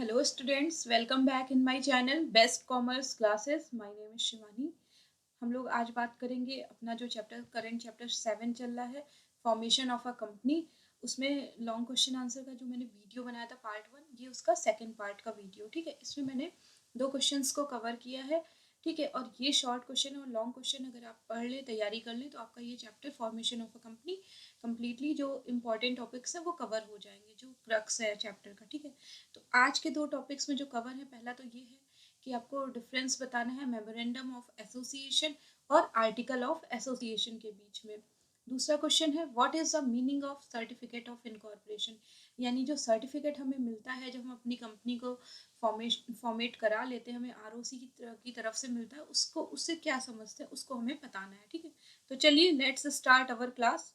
Hello students, welcome back in my channel Best Commerce Classes. My name is Shivani. हम लोग आज बात करेंगे अपना जो करंट चैप्टर 7 चल रहा है, फॉर्मेशन ऑफ अ कंपनी। उसमें लॉन्ग क्वेश्चन आंसर का जो मैंने वीडियो बनाया था पार्ट 1, ये उसका सेकंड पार्ट का वीडियो। ठीक है, इसमें मैंने 2 क्वेश्चंस को कवर किया है। ठीक है, और ये शॉर्ट क्वेश्चन और लॉन्ग क्वेश्चन अगर आप पढ़ ले, तैयारी कर ले, तो आपका ये chapter formation of a company completely जो इंपॉर्टेंट टॉपिक्स हैं वो कवर हो जाएंगे, जो क्रक्स है चैप्टर का। ठीक है, तो आज के 2 टॉपिक्स में जो कवर है, पहला तो ये है कि आपको डिफरेंस बताना है मेमोरेंडम ऑफ एसोसिएशन और आर्टिकल ऑफ एसोसिएशन के बीच में। दूसरा क्वेश्चन है what is the meaning of certificate of incorporation, यानी जो सर्टिफिकेट हमें मिलता है जब हम अपनी कंपनी को फॉर्मेट करा लेते हैं, हमें आरओसी की तरफ से मिलता है, उसको उससे क्या समझते हैं उसको हमें बताना है। ठीक है, तो चलिए लेट्स स्टार्ट अवर क्लास।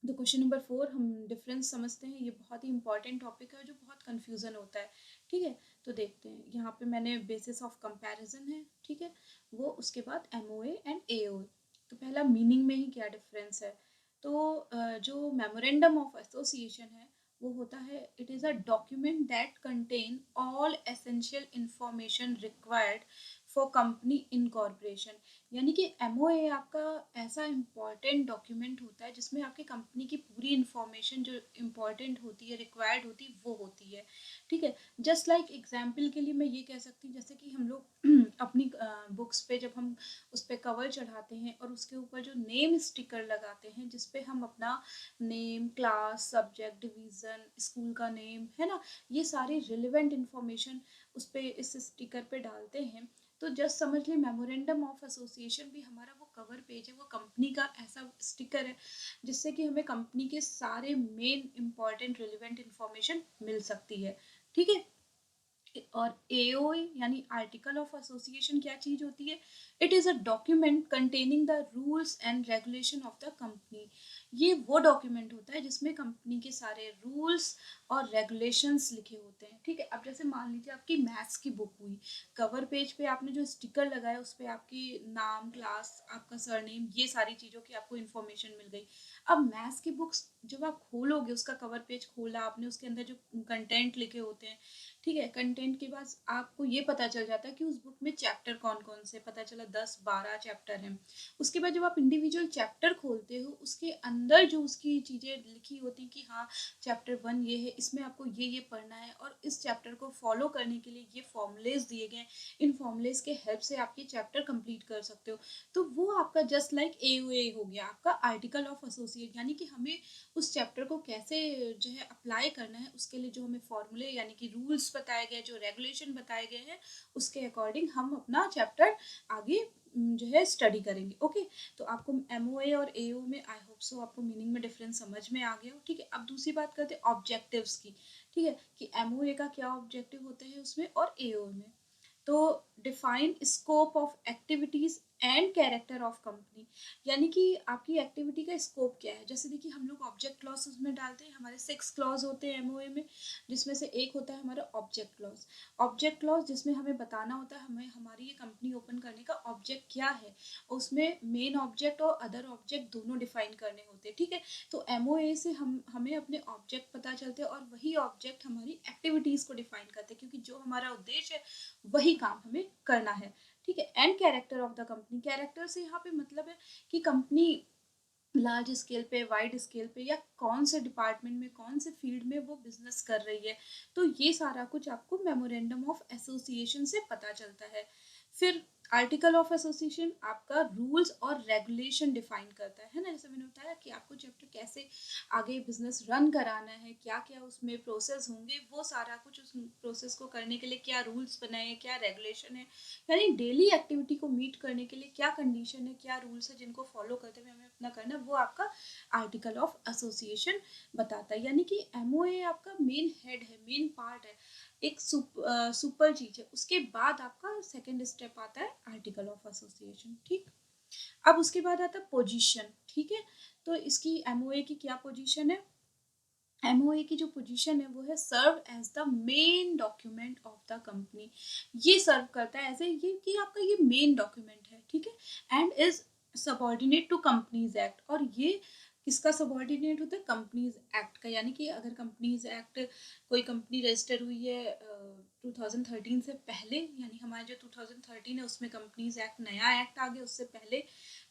तो क्वेश्चन नंबर 4 हम डिफरेंस समझते हैं। ये बहुत ही इंपॉर्टेंट टॉपिक है जो बहुत कंफ्यूजन होता है। ठीक है, तो देखते हैं। यहाँ पे मैंने बेसिस ऑफ कंपैरिजन है, ठीक है, वो उसके बाद एमओए एंड एओए। तो पहला मीनिंग में ही क्या डिफरेंस है। तो जो मेमोरेंडम ऑफ एसोसिएशन है वो होता है, it is a document that contain all essential information required for company incorporation. यानी कि एमओए आपका ऐसा इम्पॉर्टेंट डॉक्यूमेंट होता है जिसमें आपकी कंपनी की पूरी इन्फॉर्मेशन जो इम्पॉर्टेंट होती है, रिक्वायर्ड होती है, वो होती है। ठीक है, जस्ट लाइक एग्जाम्पल के लिए मैं ये कह सकती हूँ, जैसे कि हम लोग अपनी बुक्स पे जब हम उस पर कवर चढ़ाते हैं और उसके ऊपर जो नेम स्टिकर लगाते हैं जिसपे हम अपना name, class, subject, division, school का नेम, है ना, ये सारी रिलेवेंट इन्फॉर्मेशन उस पर इस स्टिकर पे डालते हैं। तो जस्ट समझ लें मेमोरेंडम ऑफ एसोसिएशन भी हमारा वो कवर पेज है, वो कंपनी का ऐसा स्टिकर है जिससे कि हमें कंपनी के सारे मेन इंपॉर्टेंट रिलेवेंट इंफॉर्मेशन मिल सकती है। ठीक है, और एओए यानी आर्टिकल ऑफ एसोसिएशन क्या चीज होती है। It is a document containing the rules and regulation of the company. ये वो डॉक्यूमेंट होता है जिसमें कंपनी के सारे रूल्स और रेगुलेशंस लिखे होते हैं। ठीक है, अब जैसे मान लीजिए आपकी मैथ्स की बुक हुई, कवर पेज पे आपने जो स्टिकर लगाया उस पर आपकी नाम, क्लास, आपका सरनेम, ये सारी चीज़ों की आपको इन्फॉर्मेशन मिल गई। अब मैथ्स की बुक्स जब आप खोलोगे, उसका कवर पेज खोला आपने, उसके अंदर जो कंटेंट लिखे होते हैं, ठीक है, कंटेंट के बाद आपको ये पता चल जाता है कि उस बुक में चैप्टर कौन कौन से, पता चला 10-12 चैप्टर हैं। उसके बाद जब आप इंडिविजुअल चैप्टर खोलते हो, उसके अंदर जो उसकी चीज़ें लिखी होती कि हाँ चैप्टर 1 ये है, इसमें आपको ये पढ़ना है और इस चैप्टर को फॉलो करने के लिए ये फॉर्मुलेज दिए गए हैं, इन फॉर्मुलेज के हेल्प से आप ये चैप्टर कंप्लीट कर सकते हो। तो वो आपका जस्ट लाइक ए हो गया, आपका आर्टिकल ऑफ एसोसिएट, यानी कि हमें उस चैप्टर को कैसे जो है अप्लाई करना है, उसके लिए जो हमें फॉर्मूले यानी कि रूल्स बताए गए, जो रेगुलेशन बताए गए हैं, उसके अकॉर्डिंग हम अपना चैप्टर आगे जो है स्टडी करेंगे। ओके, तो आपको एमओए और एओ में आई होप सो आपको मीनिंग में डिफरेंस समझ में आ गया हो। ठीक है, अब दूसरी बात करते हैं ऑब्जेक्टिव्स की। ठीक है, कि एमओए का क्या ऑब्जेक्टिव होते हैं उसमें और एओ में। तो define scope of activities and character of company, यानी कि आपकी एक्टिविटी का स्कोप क्या है। जैसे देखिए हम लोग ऑब्जेक्ट क्लॉज उसमें डालते हैं, हमारे 6 क्लॉज होते हैं एमओए में, जिसमें से एक होता है हमारा ऑब्जेक्ट क्लॉज। ऑब्जेक्ट क्लॉज जिसमें हमें बताना होता है हमें हमारी ये कंपनी ओपन करने का ऑब्जेक्ट क्या है, उसमें मेन ऑब्जेक्ट और अदर ऑब्जेक्ट दोनों डिफाइन करने होते हैं। ठीक है, तो एमओए से हमें अपने ऑब्जेक्ट पता चलते हैं और वही ऑब्जेक्ट हमारी एक्टिविटीज को डिफाइन करते हैं, क्योंकि जो हमारा उद्देश्य है वही काम हमें करना है। ठीक है, and character of the company, character से यहाँ पे मतलब है कि कंपनी लार्ज स्केल पे, वाइड स्केल पे, या कौन से डिपार्टमेंट में, कौन से फील्ड में वो बिजनेस कर रही है। तो ये सारा कुछ आपको मेमोरेंडम ऑफ एसोसिएशन से पता चलता है। फिर आर्टिकल ऑफ एसोसिएशन आपका रूल्स और रेगुलेशन डिफाइन करता है ना, जैसे मैंने बताया कि आपको चैप्टर कैसे आगे बिजनेस रन कराना है, क्या क्या उसमें प्रोसेस होंगे, वो सारा कुछ उस प्रोसेस को करने के लिए क्या रूल्स बनाए हैं, क्या रेगुलेशन है, यानी डेली एक्टिविटी को मीट करने के लिए क्या कंडीशन है, क्या रूल्स है जिनको फॉलो करते हुए हमें अपना करना, वो आपका आर्टिकल ऑफ एसोसिएशन बताता है। यानी कि एमओए आपका मेन हेड है, मेन पार्ट है, एक सुपर चीज है। उसके बाद आपका सेकेंड स्टेप आता है आर्टिकल ऑफ एसोसिएशन। ठीक, अब उसके बाद आता है पोजीशन। ठीक है, तो इसकी एमओए की क्या पोजीशन है। एमओए की जो पोजीशन है वो है serve as the main document of the company. ये सर्व करता है ऐसे ये कि आपका ये मेन डॉक्यूमेंट है। ठीक है, and is subordinate to companies act, और ये किसका सबॉर्डिनेट होता है? कंपनीज एक्ट का। यानी कि अगर कंपनीज एक्ट, कोई कंपनी रजिस्टर हुई है 2013 से पहले, यानी हमारा जो 2013 है उसमें कंपनीज एक्ट नया एक्ट आ गया, उससे पहले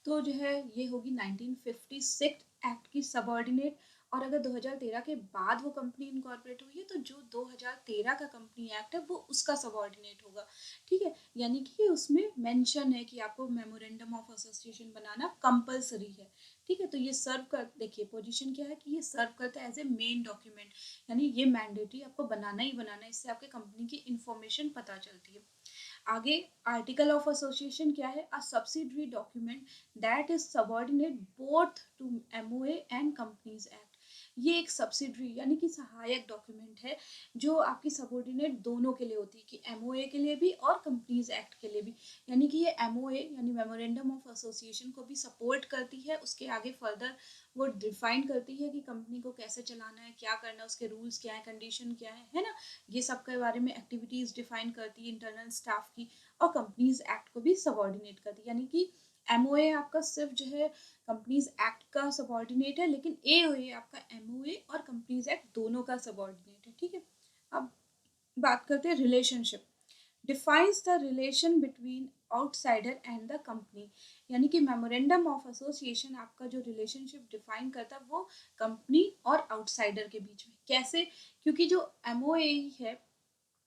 तो जो है ये होगी 1956 एक्ट की सबॉर्डिनेट। और अगर 2013 के बाद वो कंपनी इनकॉर्पोरेट हुई है तो जो 2013 का कंपनी एक्ट है वो उसका सबॉर्डिनेट होगा। ठीक है, यानी कि उसमें मेंशन है कि आपको memorandum of association banana compulsory है। ठीक है, तो ये सर्व कर, देखिए पोजीशन क्या है कि ये सर्व करता है एज ए मेन डॉक्यूमेंट, यानी ये मैंडेटरी आपको बनाना ही बनाना है, इससे आपके कंपनी की इंफॉर्मेशन पता चलती है। आगे आर्टिकल ऑफ एसोसिएशन क्या है? A subsidiary document that is subordinate both to MOA and companies act. ये एक सब्सिडरी यानी कि सहायक डॉक्यूमेंट है जो आपकी सबऑर्डिनेट दोनों के लिए होती है, कि एमओए के लिए भी और कंपनीज एक्ट के लिए भी। यानी कि ये एमओए यानी मेमोरेंडम ऑफ एसोसिएशन को भी सपोर्ट करती है, उसके आगे फर्दर वो डिफाइन करती है कि कंपनी को कैसे चलाना है, क्या करना है, उसके रूल्स क्या है, कंडीशन क्या है ना, ये सब के बारे में एक्टिविटीज डिफाइन करती है इंटरनल स्टाफ की, और कंपनीज एक्ट को भी सबॉर्डिनेट करती है। यानी कि एमओए आपका सिर्फ जो है कंपनीज एक्ट का सबॉर्डिनेट है, लेकिन एओए आपका एमओए और कंपनीज एक्ट दोनों का सबॉर्डिनेट है। ठीक है, अब बात करते हैं relationship. Defines the relation between outsider and the company. यानी कि मेमोरेंडम ऑफ एसोसिएशन आपका जो रिलेशनशिप डिफाइन करता है वो कंपनी और आउटसाइडर के बीच में। कैसे? क्योंकि जो एमओए है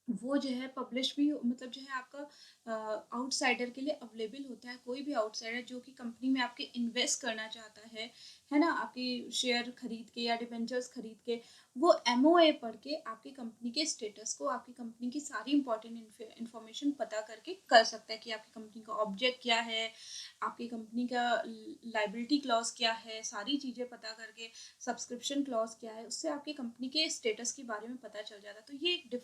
वो जो है पब्लिश भी, मतलब जो है आपका आउटसाइडर के लिए अवेलेबल होता है। कोई भी आउटसाइडर जो कि कंपनी में आपके इन्वेस्ट करना चाहता है ना, आपकी शेयर खरीद के या डिबेंचर्स खरीद के, वो एमओए पढ़ के आपकी कंपनी के स्टेटस को, आपकी कंपनी की सारी इंपॉर्टेंट इन्फॉर्मेशन पता करके कर सकता है कि आपकी कंपनी का ऑब्जेक्ट क्या है, आपकी कंपनी का लाइबिलिटी क्लॉज क्या है, सारी चीज़ें पता करके, सब्सक्रिप्शन क्लॉज क्या है, उससे आपकी कंपनी के स्टेटस के बारे में पता चल जाता है। तो ये एक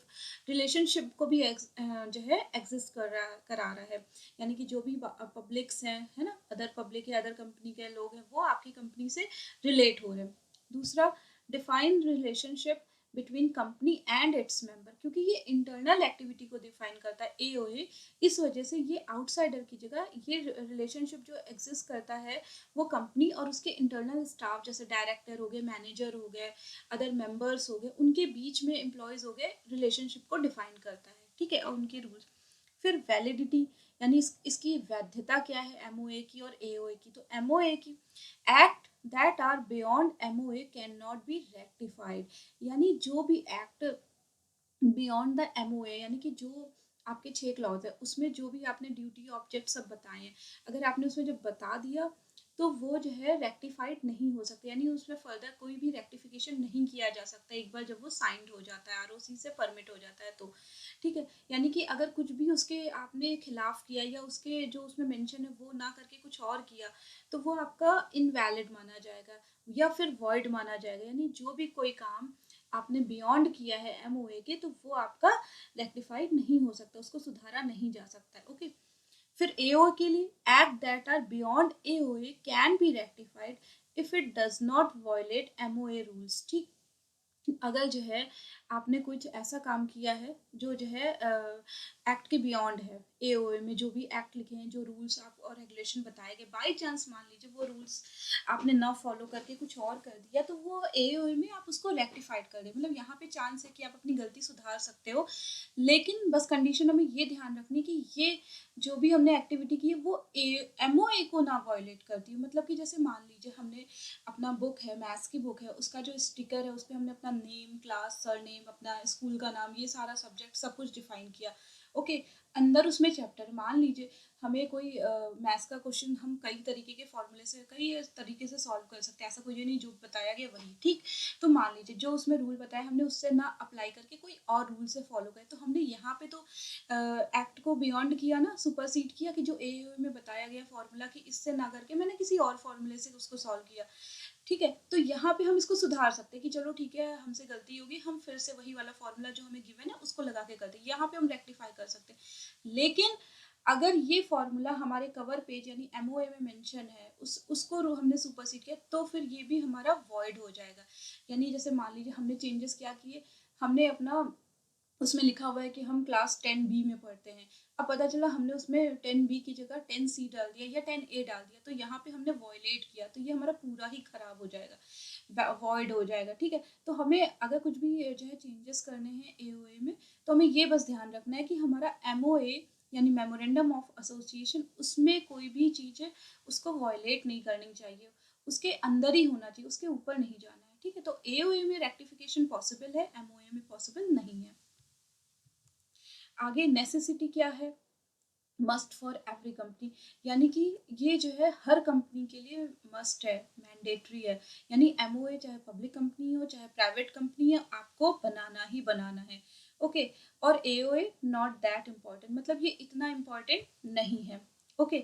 रिलेशनशिप को भी जो है एग्जिस्ट करा रहा है। यानी कि जो भी पब्लिक्स हैं, है ना, अदर पब्लिक या अदर कंपनी के लोग हैं, वो आपकी कंपनी से रिलेट हो रहे हैं। दूसरा, define relationship between company and its member. क्योंकि ये इंटरनल एक्टिविटी को डिफाइन करता है एओए, इस वजह से ये आउटसाइडर की जगह ये रिलेशनशिप जो एग्जिस्ट करता है वो कंपनी और उसके इंटरनल स्टाफ, जैसे डायरेक्टर हो गए, मैनेजर हो गए, अदर मेंबर्स हो गए, उनके बीच में एम्प्लॉयज हो गए, रिलेशनशिप को डिफाइन करता है। ठीक है, और उनके रूल्स। फिर वैलिडिटी, यानी इसकी वैधता क्या है एमओए की और एओए की। तो एमओए की, act that are beyond MOA cannot be rectified. यानी जो भी एक्ट बियॉन्ड द एमओए, यानी कि जो आपके 6 क्लॉज है उसमें जो भी आपने ड्यूटी ऑब्जेक्ट सब बताए हैं, अगर आपने उसमें जब बता दिया तो वो जो है रेक्टिफाइड नहीं हो सकते, यानी उसमें फर्दर कोई भी रेक्टिफिकेशन नहीं किया जा सकता एक बार जब वो साइंड हो जाता है, आरओसी से परमिट हो जाता है तो। ठीक है, यानी कि अगर कुछ भी उसके आपने खिलाफ किया या उसके जो उसमें मेंशन है वो ना करके कुछ और किया तो वो आपका इनवैलिड माना जाएगा या फिर वॉइड माना जाएगा। यानी जो भी कोई काम आपने बियॉन्ड किया है एमओए के तो वो आपका रेक्टिफाइड नहीं हो सकता, उसको सुधारा नहीं जा सकता। ओके, फिर एओ के लिए, act that are beyond AOA can be rectified if it does not violate MOA rules. ठीक, अगर जो है आपने कुछ ऐसा काम किया है जो जो है एक्ट के बियॉन्ड है, एओए में जो भी एक्ट लिखे हैं, जो रूल्स आप और रेगुलेशन बताए गए, बाई चांस मान लीजिए वो रूल्स आपने ना फॉलो करके कुछ और कर दिया तो वो एओए में आप उसको रेक्टिफाइड कर दें। मतलब यहाँ पे चांस है कि आप अपनी गलती सुधार सकते हो, लेकिन बस कंडीशन हमें ये ध्यान रखनी कि ये जो भी हमने एक्टिविटी की है वो एमओए को ना वायलेट करती हो। मतलब कि जैसे मान लीजिए हमने अपना बुक है, मैथ्स की बुक है, उसका जो स्टिकर है उस पर हमने अपना नेम, क्लास, सर नेम, अपना स्कूल का नाम, ये सारा सब्जेक्ट सब कुछ डिफाइन किया। ओके, अंदर उसमें चैप्टर, मान लीजिए हमें कोई मैथ्स का क्वेश्चन हम कई तरीके के फॉर्मूले से कई तरीके से सॉल्व कर सकते हैं, ऐसा कोई नहीं जो बताया गया वही। ठीक, तो मान लीजिए जो उसमें रूल बताया हमने उससे ना अप्लाई करके कोई और रूल से फॉलो करे, तो हमने यहाँ पे तो एक्ट को बियॉन्ड किया ना, सुपरसीड किया, कि जो ए में बताया गया फॉर्मूला कि इससे ना करके मैंने किसी और फॉर्मूले से उसको सॉल्व किया। ठीक है, तो यहाँ पे हम इसको सुधार सकते हैं कि चलो ठीक है हमसे गलती होगी, हम फिर से वही वाला फॉर्मूला जो हमें गिवन है उसको लगा के करते हैं, यहाँ पे हम रेक्टिफाई कर सकते हैं। लेकिन अगर ये फॉर्मूला हमारे कवर पेज यानी एमओए में मेंशन है, उसको हमने सुपरसीड किया तो फिर ये भी हमारा वॉइड हो जाएगा। यानी जैसे मान लीजिए हमने चेंजेस क्या किए, हमने अपना उसमें लिखा हुआ है कि हम क्लास 10B में पढ़ते हैं। अब पता चला हमने उसमें 10B की जगह 10C डाल दिया या 10A डाल दिया, तो यहाँ पे हमने वॉयलेट किया, तो ये हमारा पूरा ही खराब हो जाएगा, वॉइड हो जाएगा, ठीक है। तो हमें अगर कुछ भी जो है चेंजेस करने हैं AOA में, तो हमें ये बस ध्यान रखना है कि हमारा MOA यानी मेमोरेंडम ऑफ एसोसिएशन, उसमें कोई भी चीज़ है उसको वॉयलेट नहीं करनी चाहिए, उसके अंदर ही होना चाहिए, उसके ऊपर नहीं जाना है, ठीक है। तो AOA में रेक्टिफिकेशन पॉसिबल है, MOA में पॉसिबल नहीं है। आगे नेसेसिटी क्या है, मस्ट फॉर एवरी कंपनी, यानी कि ये जो है हर कंपनी के लिए मस्ट है, मैंडेटरी है, यानी MOA चाहे पब्लिक कंपनी हो चाहे प्राइवेट कंपनी है, आपको बनाना ही बनाना है, ओके। और AOA नॉट दैट इम्पॉर्टेंट, मतलब ये इतना इम्पॉर्टेंट नहीं है, ओके,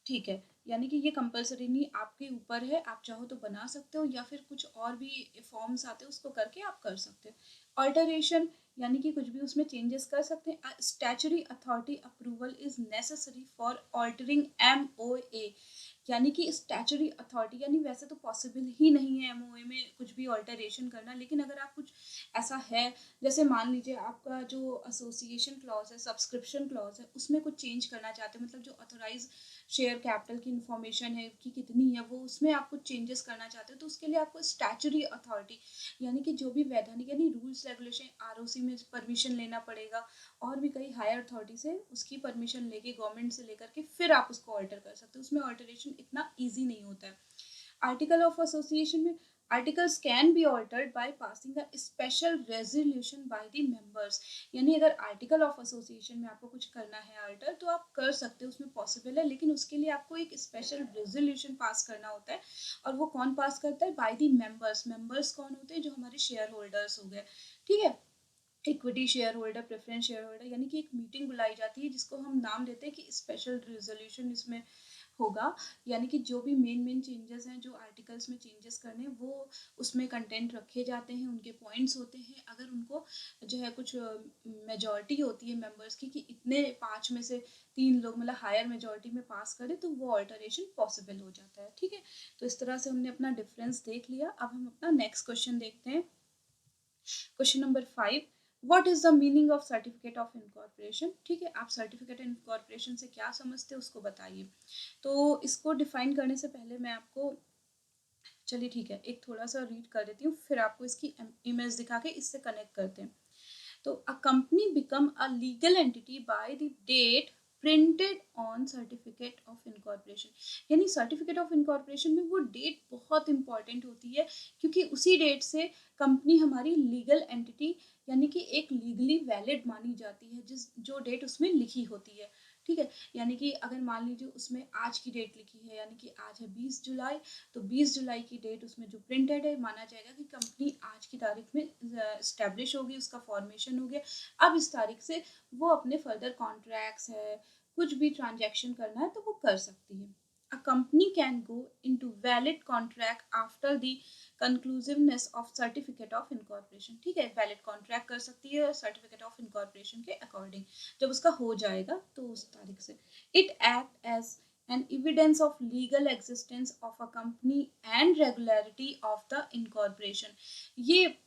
ठीक है। यानी कि ये कंपलसरी नहीं, आपके ऊपर है, आप चाहो तो बना सकते हो या फिर कुछ और भी फॉर्म्स आते हैं उसको करके आप कर सकते हो। ऑल्टरेशन यानी कि कुछ भी उसमें चेंजेस कर सकते हैं। Statutory authority approval is necessary for altering MOA, यानी कि स्टैचुरी अथॉरिटी, यानी वैसे तो पॉसिबल ही नहीं है MOA में कुछ भी ऑल्टरेशन करना, लेकिन अगर आप कुछ ऐसा है, जैसे मान लीजिए आपका जो एसोसिएशन क्लॉज है, सब्सक्रिप्शन क्लॉज है, उसमें कुछ चेंज करना चाहते हैं, मतलब जो ऑथोराइज शेयर कैपिटल की इन्फॉर्मेशन है कि कितनी है, वो उसमें आप कुछ चेंजेस करना चाहते हो, तो उसके लिए आपको स्टैचुरी अथॉरिटी यानी कि जो भी वैधानिक यानी रूल्स रेगुलेशन ROC में परमिशन लेना पड़ेगा, और भी कई हायर अथॉरिटी से उसकी परमिशन लेके, गवर्नमेंट से लेकर के फिर आप उसको ऑल्टर कर सकते हो, उसमें ऑल्टरेशन इतना ईजी नहीं होता है। आर्टिकल ऑफ एसोसिएशन में articles can be altered by passing a special resolution by the members, यानी अगर आर्टिकल ऑफ एसोसिएशन में आपको कुछ करना है अल्टर, तो आप कर सकते हो, उसमें पॉसिबल है, लेकिन उसके लिए आपको एक स्पेशल रेजोल्यूशन पास करना होता है। और वो कौन पास करता है, बाय द मेंबर्स। मेंबर्स कौन होते हैं, जो हमारे शेयर होल्डर्स हो गए, ठीक है। Equity share holder, preference share holder, यानी कि एक मीटिंग बुलाई जाती है जिसको हम नाम देते हैं कि स्पेशल रेजोल्यूशन इसमें होगा, यानी कि जो भी मेन चेंजेस हैं, जो आर्टिकल्स में चेंजेस करने हैं, वो उसमें कंटेंट रखे जाते हैं, उनके पॉइंट्स होते हैं। अगर उनको जो है कुछ मेजॉरिटी होती है मेंबर्स की कि इतने 5 में से 3 लोग मतलब हायर मेजॉरिटी में पास करें, तो वो ऑल्टरेशन पॉसिबल हो जाता है, ठीक है। तो इस तरह से हमने अपना डिफरेंस देख लिया। अब हम अपना नेक्स्ट क्वेश्चन देखते हैं। Question number 5, what is the meaning of certificate of incorporation, ठीक है। आप सर्टिफिकेट इनकॉर्पोरेशन से क्या समझते हैं उसको बताइए। तो इसको डिफाइन करने से पहले मैं आपको, चलिए ठीक है, एक थोड़ा सा रीड कर देती हूँ, फिर आपको इसकी इमेज दिखा के इससे कनेक्ट करते हैं। तो a company become a legal entity by the date printed on certificate of incorporation, यानी सर्टिफिकेट ऑफ इनकॉर्पोरेशन में वो डेट बहुत इंपॉर्टेंट होती है, क्योंकि उसी डेट से कंपनी हमारी लीगल एंटिटी यानी कि एक लीगली वैलिड मानी जाती है, जिस जो डेट उसमें लिखी होती है, ठीक है। यानी कि अगर मान लीजिए उसमें आज की डेट लिखी है, यानी कि आज है 20 जुलाई, तो 20 जुलाई की डेट उसमें जो प्रिंटेड है, माना जाएगा कि कंपनी आज की तारीख में इस्टेब्लिश होगी, उसका फॉर्मेशन हो गया। अब इस तारीख से वो अपने फर्दर कॉन्ट्रैक्ट्स है, कुछ भी ट्रांजैक्शन करना है तो वो कर सकती है। A company can go into valid contract after the conclusiveness of certificate of incorporation, ठीक है। वैलिड कॉन्ट्रैक्ट कर सकती है सर्टिफिकेट ऑफ इनकॉर्पोरेशन के अकॉर्डिंग, जब उसका हो जाएगा तो उस तारीख से। It act as an evidence of legal existence of a company and regularity of the incorporation, ये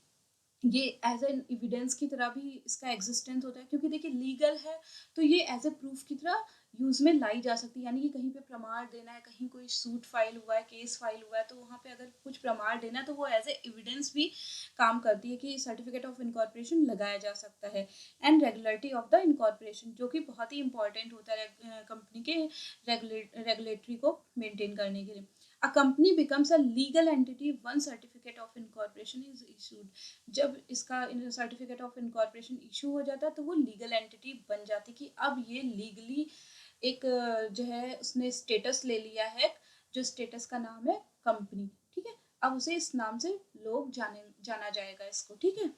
एज एन एविडेंस की तरह भी इसका एग्जिस्टेंस होता है, क्योंकि देखिए लीगल है, तो ये एज ए प्रूफ की तरह यूज में लाई जा सकती है, यानी कि कहीं पे प्रमाण देना है, कहीं कोई सूट फाइल हुआ है, केस फाइल हुआ है, तो वहाँ पे अगर कुछ प्रमाण देना है तो वो एज ए एविडेंस भी काम करती है कि सर्टिफिकेट ऑफ इनकॉर्पोरेशन लगाया जा सकता है। And regularity of the incorporation, जो कि बहुत ही इंपॉर्टेंट होता है कंपनी के रेगुलेटरी को मेंटेन करने के लिए। A company becomes a legal entity once certificate of incorporation is issued, जब इसका सर्टिफिकेट ऑफ इनकॉर्पोरेशन इशू हो जाता है तो वो लीगल एंटिटी बन जाती कि अब ये लीगली एक जो है उसने स्टेटस ले लिया है, जो स्टेटस का नाम है कंपनी, ठीक है। अब उसे इस नाम से लोग जाना जाएगा इसको, ठीक है,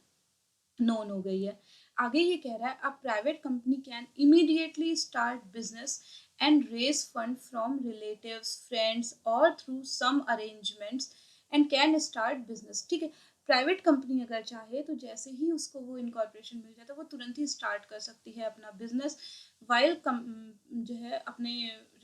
नोन हो गई है। आगे ये कह रहा है a private company can immediately start business and raise fund from relatives friends और through some arrangements and can start business, ठीक है। प्राइवेट कंपनी अगर चाहे तो जैसे ही उसको वो इनकॉर्पोरेशन मिल जाता है वो तुरंत ही स्टार्ट कर सकती है अपना बिजनेस, वाइल जो है अपने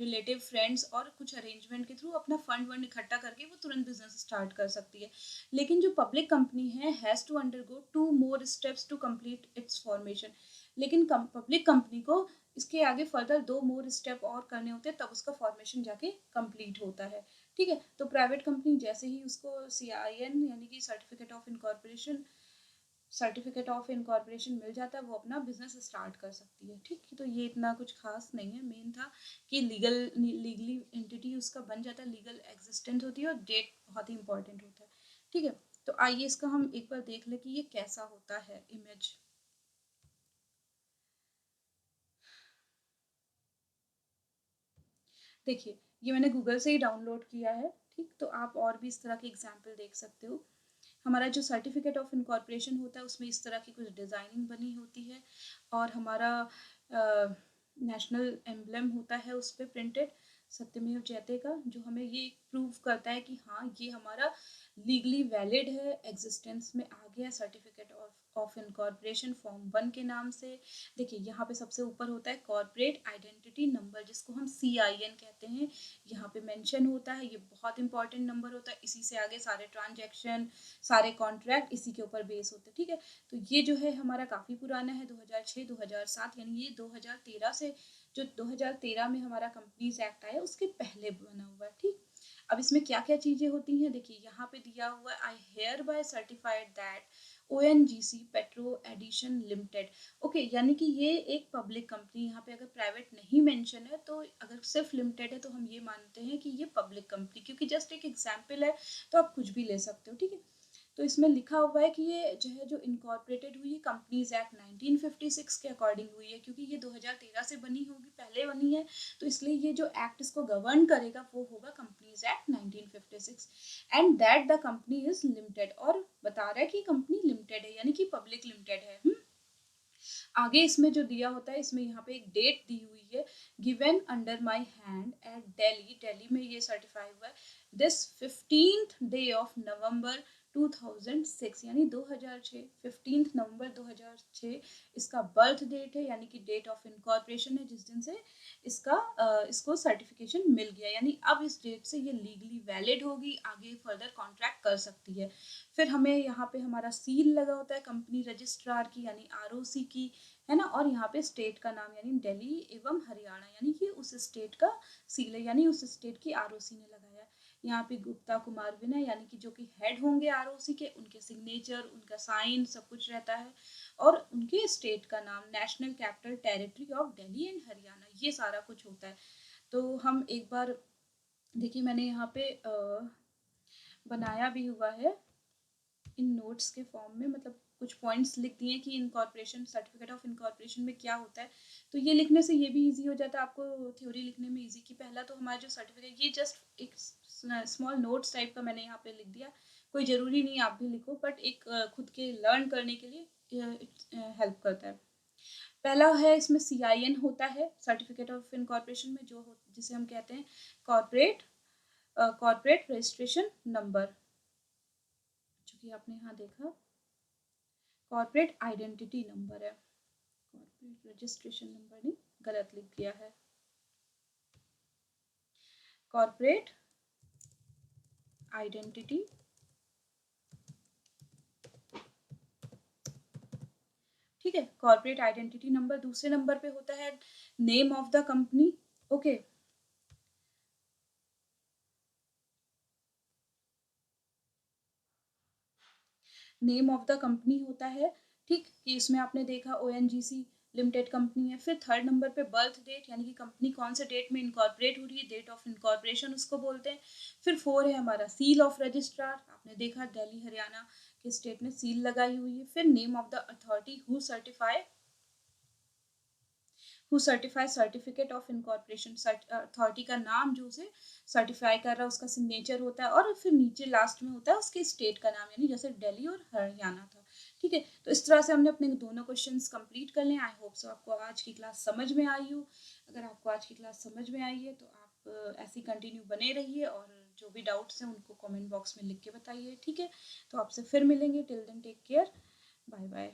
रिलेटिव फ्रेंड्स और कुछ अरेंजमेंट के थ्रू अपना फंड वंड इकट्ठा करके वो तुरंत बिजनेस स्टार्ट कर सकती है। लेकिन जो पब्लिक कंपनी है has to undergo 2 more steps to complete its formation. लेकिन पब्लिक कंपनी को इसके आगे फर्दर 2 मोर स्टेप और करने होते हैं, तब उसका फॉर्मेशन जाके कंप्लीट होता है। ठीक है, तो प्राइवेट कंपनी जैसे ही उसको CIN यानी कि सर्टिफिकेट ऑफ इनकॉर्पोरेशन मिल जाता है वो अपना बिजनेस स्टार्ट कर सकती है। ठीक है, तो ये इतना कुछ खास नहीं है, मेन था कि लीगली एंटिटी उसका बन जाता है, लीगल एग्जिस्टेंस होती है और डेट बहुत ही इंपॉर्टेंट होता है। ठीक है, तो आइए इसका हम एक बार देख ले कि ये कैसा होता है इमेज। देखिए, ये मैंने गूगल से ही डाउनलोड किया है। ठीक, तो आप और भी इस तरह के एग्जाम्पल देख सकते हो। हमारा जो सर्टिफिकेट ऑफ इनकॉर्पोरेशन होता है उसमें इस तरह की कुछ डिज़ाइनिंग बनी होती है और हमारा नेशनल एम्ब्लम होता है उस पर प्रिंटेड, सत्यमेव जयते का, जो हमें ये प्रूव करता है कि हाँ ये हमारा लीगली वैलिड है, एग्जिस्टेंस में आ गया सर्टिफिकेट ऑफ इनकॉर्पोरेशन फॉर्म 1 के नाम से। देखिए यहाँ पे सबसे ऊपर होता है कॉर्पोरेट आइडेंटिटी नंबर, जिसको हम CIN कहते हैं, यहाँ पे मेंशन होता है। ये बहुत इंपॉर्टेंट नंबर होता है, इसी से आगे सारे ट्रांजैक्शन, सारे कॉन्ट्रैक्ट इसी के ऊपर बेस होते हैं। ठीक है, तो ये जो है हमारा काफ़ी पुराना है, 2006 2007, यानी ये 2013 से, जो 2013 में हमारा कंपनीज एक्ट आया उसके पहले बना हुआ है। ठीक, अब इसमें क्या क्या चीज़ें होती हैं, देखिए यहाँ पे दिया हुआ है I hereby certified that ONGC petro addition limited. Okay, यानी कि ये एक पब्लिक कंपनी, यहाँ पे अगर प्राइवेट नहीं मेंशन है तो अगर सिर्फ लिमिटेड है तो हम ये मानते हैं कि ये पब्लिक कंपनी, क्योंकि जस्ट एक एग्जाम्पल है तो आप कुछ भी ले सकते हो। ठीक है, तो इसमें लिखा हुआ है कि ये जो है जो इनकॉर्पोरेटेड हुई है कंपनीज एक्ट 1956 के अकॉर्डिंग हुई है, क्योंकि ये 2013 से बनी होगी, पहले बनी है, तो इसलिए ये जो एक्ट इसको गवर्न करेगा वो होगा companies act 1956, and that the company is limited, और बता रहा है कि कंपनी लिमिटेड है यानी कि पब्लिक लिमिटेड है। आगे इसमें जो दिया होता है, इसमें यहाँ पे एक डेट दी हुई है, given under my hand eight Delhi, Delhi में ये सर्टिफाई हुआ है this 15th day of November 2006, यानी 2006, 15 नवंबर 2006 इसका बर्थ डेट है, यानी कि डेट ऑफ इनकॉर्पोरेशन है जिस दिन से इसका इसको सर्टिफिकेशन मिल गया, यानी अब इस डेट से ये लीगली वैलिड होगी, आगे फर्दर कॉन्ट्रैक्ट कर सकती है। फिर हमें यहाँ पे हमारा सील लगा होता है कंपनी रजिस्ट्रार की यानी ROC की, है ना, और यहाँ पे स्टेट का नाम यानी दिल्ली एवं हरियाणा, यानी कि उस स्टेट का सील है, यानी उस स्टेट की ROC ने लगाया। यहाँ पे गुप्ता कुमार विनय यानी कि जो कि हेड होंगे ROC के, उनके सिग्नेचर, उनका साइन सब कुछ रहता है, और उनके स्टेट का नाम national capital territory of Delhi and Haryana, ये सारा कुछ होता है। तो हम एक बार देखिए, मैंने यहाँ पे बनाया भी हुआ है इन नोट्स के फॉर्म में, मतलब कुछ पॉइंट्स लिख दिए कि इनकॉर्पोरेशन, सर्टिफिकेट ऑफ इनकॉर्पोरेशन में क्या होता है, तो ये लिखने से ये भी इजी हो जाता है आपको थ्योरी लिखने में इजी, की पहला तो हमारा जो सर्टिफिकेट, ये जस्ट एक स्मॉल नोट्स टाइप का मैंने यहाँ पे लिख दिया, कोई ज़रूरी नहीं आप भी लिखो, बट एक खुद के लर्न करने के लिए हेल्प करता है। पहला है इसमें CIN होता है सर्टिफिकेट ऑफ इनकॉर्पोरेशन में, जो जिसे हम कहते हैं कॉर्पोरेट रजिस्ट्रेशन नंबर, जो कि आपने यहाँ देखा कॉर्पोरेट आइडेंटिटी नंबर है, कॉर्पोरेट रजिस्ट्रेशन नंबर नहीं, गलत लिख दिया है, कॉर्पोरेट आइडेंटिटी, ठीक है, कॉर्पोरेट आइडेंटिटी नंबर। दूसरे नंबर पे होता है name of the company. Okay, name of the company होता है, ठीक, कि इसमें आपने देखा ONGC लिमिटेड कंपनी है। फिर थर्ड नंबर पे बर्थ डेट, यानी कि कंपनी कौन से डेट में इनकॉर्पोरेट हो रही है, डेट ऑफ इनकॉर्पोरेशन उसको बोलते हैं। फिर 4 है हमारा सील ऑफ रजिस्ट्रार, आपने देखा दिल्ली हरियाणा के स्टेट ने सील लगाई हुई है। फिर name of the authority who certify certificate of incorporation, authority का नाम जो उसे सर्टिफाई कर रहा है उसका सिग्नेचर होता है, और फिर नीचे लास्ट में होता है उसके स्टेट का नाम, यानी जैसे दिल्ली और हरियाणा था। ठीक है, तो इस तरह से हमने अपने दोनों क्वेश्चंस कंप्लीट कर लिए। आई होप सो आपको आज की क्लास समझ में आई हो। अगर आपको आज की क्लास समझ में आई है तो आप ऐसे कंटिन्यू बने रहिए, और जो भी डाउट्स हैं उनको कमेंट बॉक्स में लिख के बताइए, ठीक है। तो आपसे फिर मिलेंगे, till then take care, bye bye.